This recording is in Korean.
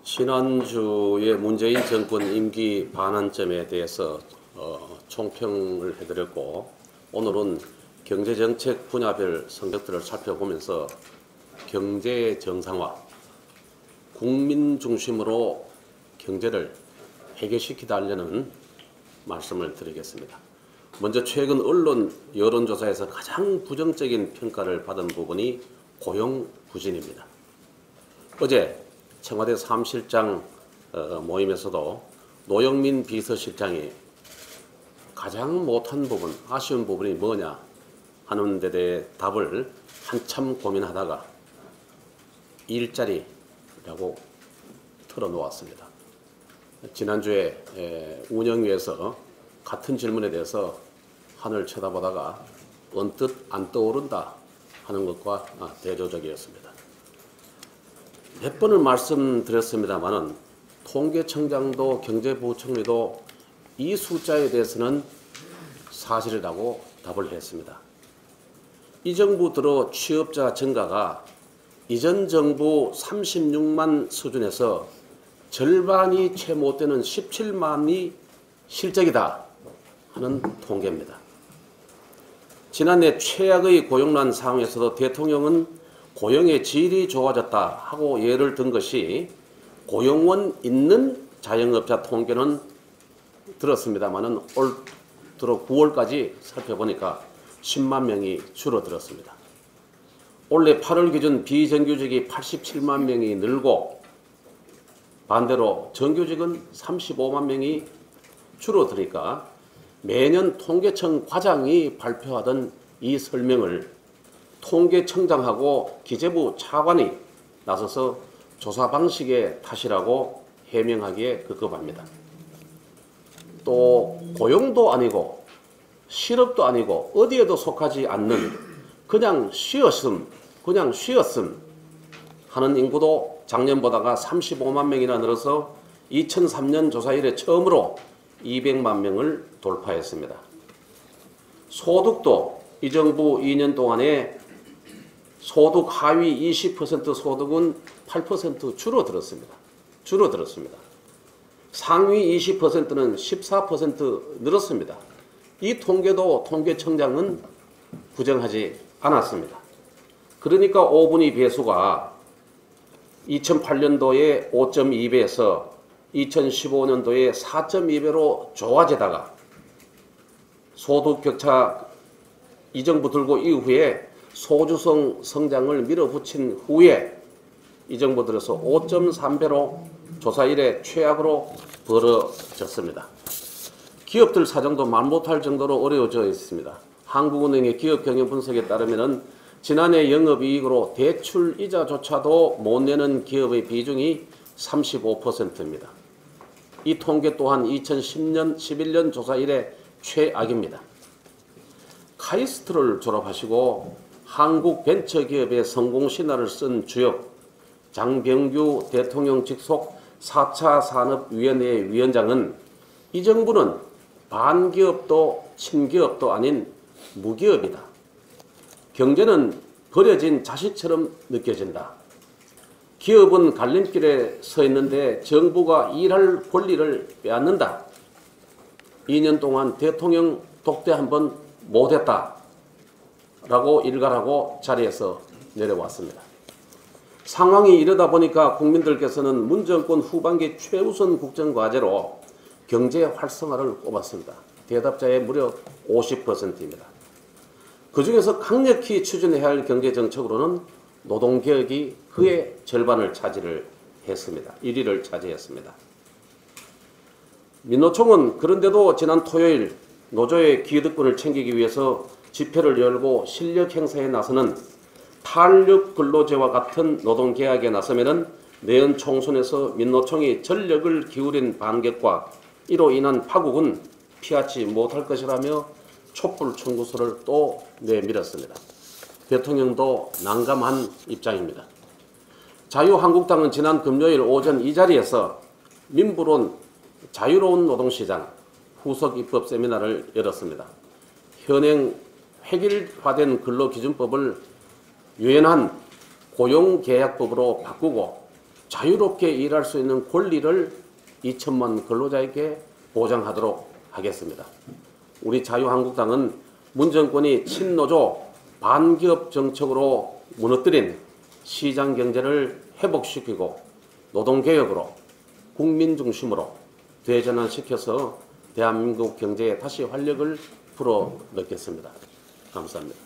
지난주에 문재인 정권 임기 반환점에 대해서 총평을 해드렸고, 오늘은 경제정책 분야별 성격들을 살펴보면서 경제 정상화, 국민 중심으로 경제를 해결시키다 하려는 말씀을 드리겠습니다. 먼저 최근 언론 여론조사에서 가장 부정적인 평가를 받은 부분이 고용 부진입니다. 어제 청와대 사무실장 모임에서도 노영민 비서실장이 가장 못한 부분, 아쉬운 부분이 뭐냐 하는 데 대해 답을 한참 고민하다가 일자리라고 털어놓았습니다. 지난주에 운영위에서 같은 질문에 대해서 하늘 쳐다보다가 언뜻 안 떠오른다 하는 것과 대조적이었습니다. 몇 번을 말씀드렸습니다마는 통계청장도 경제부총리도 이 숫자에 대해서는 사실이라고 답을 했습니다. 이 정부 들어 취업자 증가가 이전 정부 36만 수준에서 절반이 채 못 되는 17만이 실적이다 하는 통계입니다. 지난해 최악의 고용난 상황에서도 대통령은 고용의 질이 좋아졌다 하고 예를 든 것이 고용원 있는 자영업자 통계는 들었습니다만은 올 들어 9월까지 살펴보니까 10만 명이 줄어들었습니다. 올해 8월 기준 비정규직이 87만 명이 늘고 반대로 정규직은 35만 명이 줄어드니까 매년 통계청 과장이 발표하던 이 설명을 통계청장하고 기재부 차관이 나서서 조사 방식의 탓이라고 해명하기에 급급합니다. 또 고용도 아니고 실업도 아니고 어디에도 속하지 않는 그냥 쉬었음 하는 인구도 작년보다가 35만 명이나 늘어서 2003년 조사 이래 처음으로 200만 명을 돌파했습니다. 소득도 이 정부 2년 동안에 소득 하위 20% 소득은 8% 줄어들었습니다. 상위 20%는 14% 늘었습니다. 이 통계도 통계청장은 부정하지 않았습니다. 그러니까 5분위 배수가 2008년도에 5.2배에서 2015년도에 4.2배로 좋아지다가 소득 격차 이 정부 들고 이후에 소주성 성장을 밀어붙인 후에 이 정부 들어서 5.3배로 조사 이래 최악으로 벌어졌습니다. 기업들 사정도 말 못할 정도로 어려워져 있습니다. 한국은행의 기업경영분석에 따르면 지난해 영업이익으로 대출 이자조차도 못 내는 기업의 비중이 35%입니다. 이 통계 또한 2010년, 11년 조사 이래 최악입니다. 카이스트를 졸업하시고 한국벤처기업의 성공신화를 쓴 주역 장병규 대통령 직속 4차 산업위원회 위원장은 이 정부는 반기업도 친기업도 아닌 무기업이다. 경제는 버려진 자식처럼 느껴진다. 기업은 갈림길에 서 있는데 정부가 일할 권리를 빼앗는다. 2년 동안 대통령 독대 한번 못했다 라고 일갈하고 자리에서 내려왔습니다. 상황이 이러다 보니까 국민들께서는 문 정권 후반기 최우선 국정과제로 경제 활성화를 꼽았습니다. 대답자의 무려 50%입니다. 그 중에서 강력히 추진해야 할 경제정책으로는 노동개혁이 그의 절반을 차지를 했습니다. 1위를 차지했습니다. 민노총은 그런데도 지난 토요일 노조의 기득권을 챙기기 위해서 집회를 열고 실력 행사에 나서는 탄력 근로제와 같은 노동계약에 나서면은 내년 총선에서 민노총이 전력을 기울인 반격과 이로 인한 파국은 피하지 못할 것이라며 촛불 청구서를 또 내밀었습니다. 대통령도 난감한 입장입니다. 자유한국당은 지난 금요일 오전 이 자리에서 민부론 자유로운 노동시장 후속 입법 세미나를 열었습니다. 현행 획일화된 근로기준법을 유연한 고용계약법으로 바꾸고 자유롭게 일할 수 있는 권리를 2천만 근로자에게 보장하도록 하겠습니다. 우리 자유한국당은 문정권이 친노조 반기업 정책으로 무너뜨린 시장 경제를 회복시키고 노동개혁으로 국민 중심으로 대전환시켜서 대한민국 경제에 다시 활력을 불어넣겠습니다. 감사합니다.